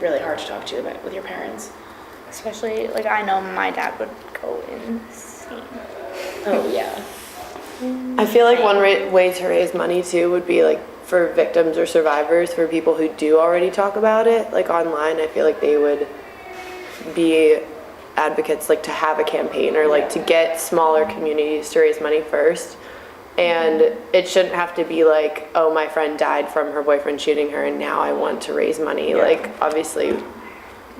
really hard to talk to about with your parents. Especially, like, I know my dad would go insane. Oh, yeah. I feel like one way to raise money too would be like for victims or survivors, for people who do already talk about it, like online. I feel like they would be advocates, like to have a campaign or like to get smaller communities to raise money first. And it shouldn't have to be like, oh, my friend died from her boyfriend shooting her and now I want to raise money. Yeah. Like, obviously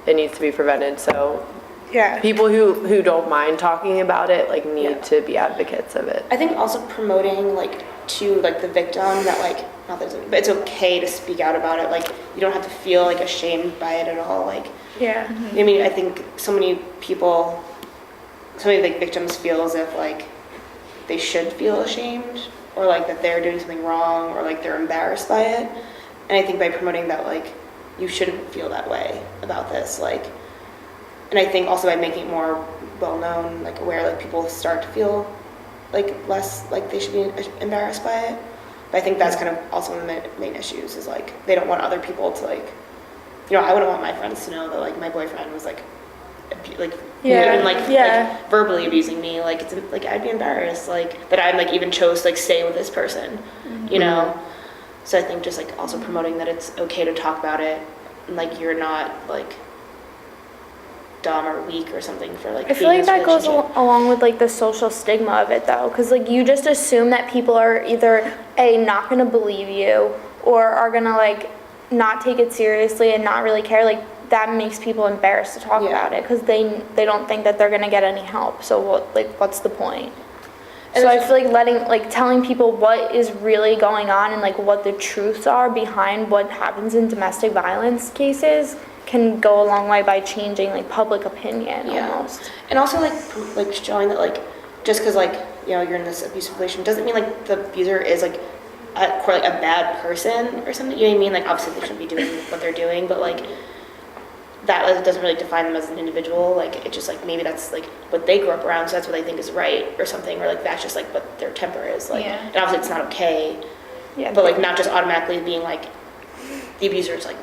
it needs to be prevented. So Yeah. people who don't mind talking about it like need Yeah. to be advocates of it. I think also promoting like to like the victim that like not that it's, but it's okay to speak out about it. Like you don't have to feel like ashamed by it at all. Like Yeah. I mean, I think so many like victims feel as if like they should feel ashamed or like that they're doing something wrong or like they're embarrassed by it. And I think by promoting that like you shouldn't feel that way about this, like, and I think also by making it more well known, like aware, like people start to feel like less like they should be embarrassed by it. But I think that's kind of also one of the main issues is like they don't want other people to like, you know, I wouldn't want my friends to know that like my boyfriend was like Yeah. even like, Yeah. like verbally abusing me. Like it's like I'd be embarrassed like that I like even chose to like stay with this person, you know. So I think just like also promoting that it's okay to talk about it, and like you're not like dumb or weak or something for like. I feel being like in this that goes relationship. along with like the social stigma of it though, because like you just assume that people are either not gonna believe you or are gonna like not take it seriously and not really care. Like that makes people embarrassed to talk Yeah. about it because they don't think that they're gonna get any help. So what's the point? And So I it's- feel like telling people what is really going on and like what the truths are behind what happens in domestic violence cases can go a long way by changing like public opinion almost. And also like showing that like just because like you know you're in this abusive relationship doesn't mean like the abuser is like a bad person or something. You know what I mean? Like obviously they shouldn't be doing what they're doing, but like that doesn't really define them as an individual. Like it's just like maybe that's like what they grew up around, so that's what they think is right or something, or like that's just like what their temper is like. Yeah. And obviously it's not okay, Yeah. but like not just automatically being like the abuser is like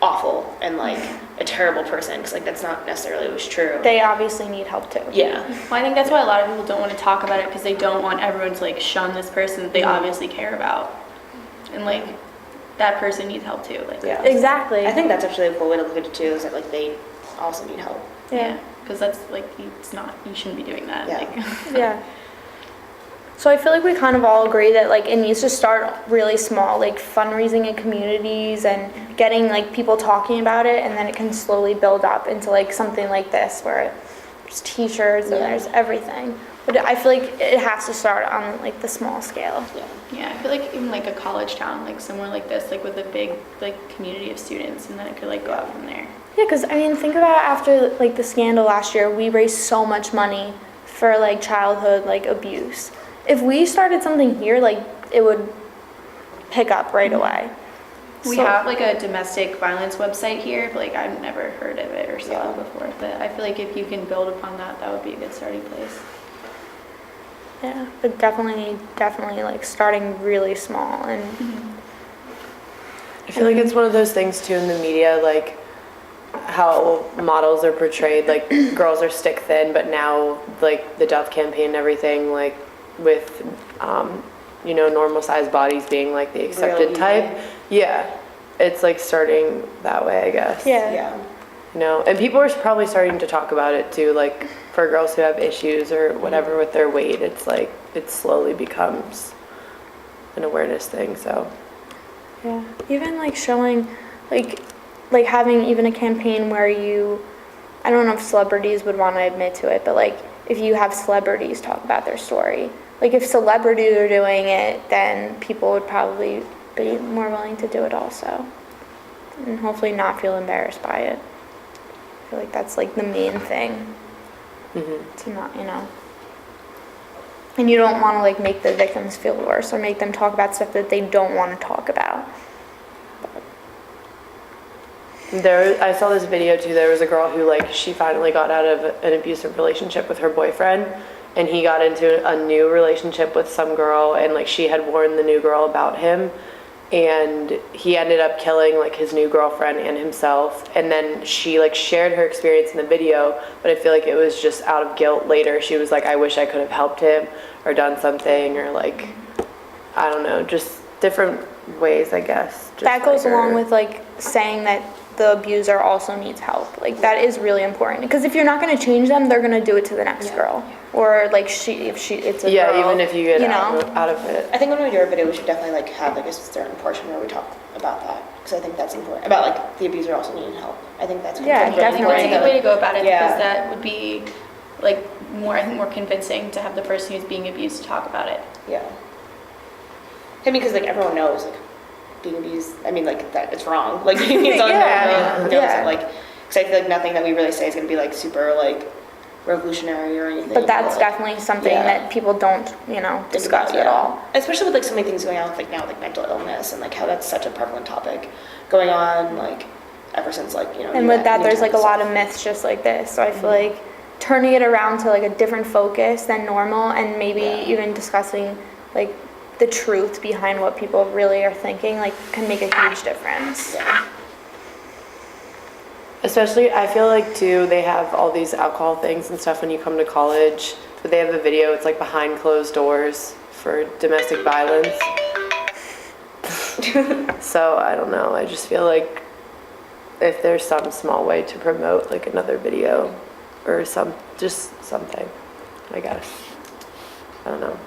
awful and like a terrible person because like that's not necessarily always true. They obviously need help too. Yeah. Well, I think that's why a lot of people don't want to talk about it because they don't want everyone to like shun this person that they obviously care about, and like that person needs help too. Like Yeah. Exactly. I think that's actually a cool way to look at it too, is that like they also need help. Yeah. because that's like it's not, you shouldn't be doing that. Yeah. Like, Yeah. So I feel like we kind of all agree that like it needs to start really small, like fundraising in communities and getting like people talking about it, and then it can slowly build up into like something like this where there's t-shirts and Yeah. there's everything. But I feel like it has to start on like the small scale. Yeah. yeah, I feel like even like a college town, like somewhere like this, like with a big like community of students, and then it could like go out from there. Yeah, because I mean, think about after like the scandal last year, we raised so much money for like childhood like abuse. If we started something here, like it would pick up right away. We So- have like a domestic violence website here, but like I've never heard of it or saw Yeah. it before. But I feel like if you can build upon that, that would be a good starting place. Yeah, but definitely like starting really small and I feel like it's one of those things too in the media, like how models are portrayed, like girls are stick thin, but now like the Dove campaign and everything, like with you know, normal sized bodies being like the accepted Real type. easy. Yeah, it's like starting that way, I guess. yeah. Yeah. You know, and people are probably starting to talk about it too, like for girls who have issues or whatever with their weight, it's like it slowly becomes an awareness thing. So Yeah, even like showing, like having even a campaign where you, I don't know if celebrities would want to admit to it, but like if you have celebrities talk about their story, like if celebrities are doing it, then people would probably be more willing to do it also, and hopefully not feel embarrassed by it. I feel like that's like the main thing, to not, you know. And you don't want to like make the victims feel worse or make them talk about stuff that they don't want to talk about. I saw this video too. There was a girl who like she finally got out of an abusive relationship with her boyfriend, and he got into a new relationship with some girl, and like she had warned the new girl about him, and he ended up killing like his new girlfriend and himself. And then she like shared her experience in the video, but I feel like it was just out of guilt later. She was like, I wish I could have helped him or done something, or like, I don't know, just different ways, I guess. Just That goes like along her- with like saying that the abuser also needs help. Like that is really important, because if you're not going to change them, they're going to do it to the next girl, or like it's a yeah, girl, even if you get you out of it. I think when we do our video, we should definitely like have like a certain portion where we talk about that, because I think that's important, about like the abuser also needing help. I think that's Yeah, really definitely. That's a important. good way to go about it, Yeah. because that would be like more, I think, more convincing to have the person who's being abused talk about it. Yeah. I mean, because like everyone knows like being abused. I mean, like that it's wrong. Like it's unnormal. Yeah, Everyone knows yeah. it, like, because I feel like nothing that we really say is gonna be like super like revolutionary or anything. But that's like, definitely something yeah. that people don't, think discuss about, at yeah. all. Especially with like so many things going on with like now like mental illness and like how that's such a prevalent topic going on like ever since like And with that, there's like a lot of myths just like this. So I feel like turning it around to like a different focus than normal, and maybe Yeah. even discussing like the truth behind what people really are thinking, like can make a huge difference. Yeah. Especially, I feel like too, they have all these alcohol things and stuff when you come to college, but they have a video, it's like behind closed doors for domestic violence. So I don't know, I just feel like if there's some small way to promote like another video or just something, I guess. I don't know.